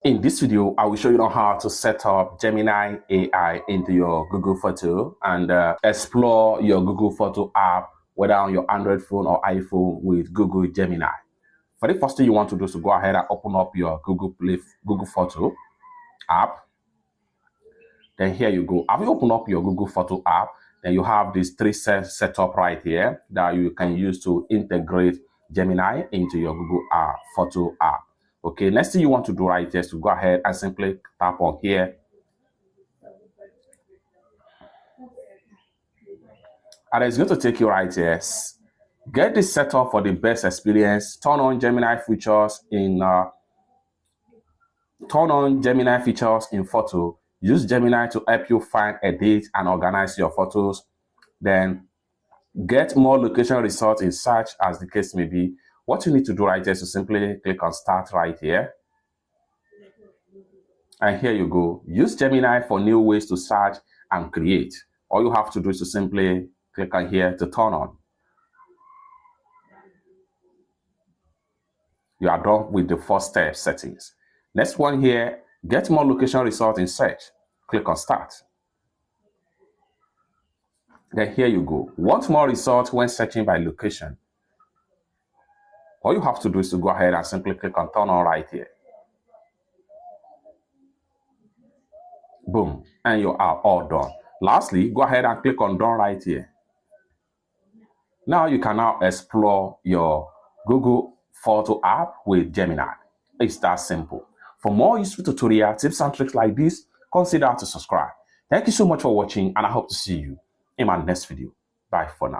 In this video, I will show you on how to set up Gemini AI into your Google Photo and explore your Google Photo app, whether on your Android phone or iPhone with Google Gemini. For the first thing you want to do is to go ahead and open up your Google Photo app. Then here you go. Have you opened up your Google Photo app? Then you have these three setup right here that you can use to integrate Gemini into your Google Photo app. Okay, next thing you want to do right here is to go ahead and simply tap on here. And it's going to take you right here. Get this set up for the best experience. Turn on Gemini features in Photo. Use Gemini to help you find, edit, and organize your photos. Then get more location results in search, as the case may be. What you need to do right here is to simply click on Start right here. And here you go. Use Gemini for new ways to search and create. All you have to do is to simply click on here to turn on. You are done with the first step settings. Next one here, get more location results in search. Click on Start. Then here you go. Want more results when searching by location? All you have to do is to go ahead and simply click on Turn on right here. Boom, and you are all done. Lastly, go ahead and click on Done right here. Now you can now explore your Google Photo app with Gemini. It's that simple. For more useful tutorial tips and tricks like this, consider to subscribe. Thank you so much for watching, and I hope to see you in my next video. Bye for now.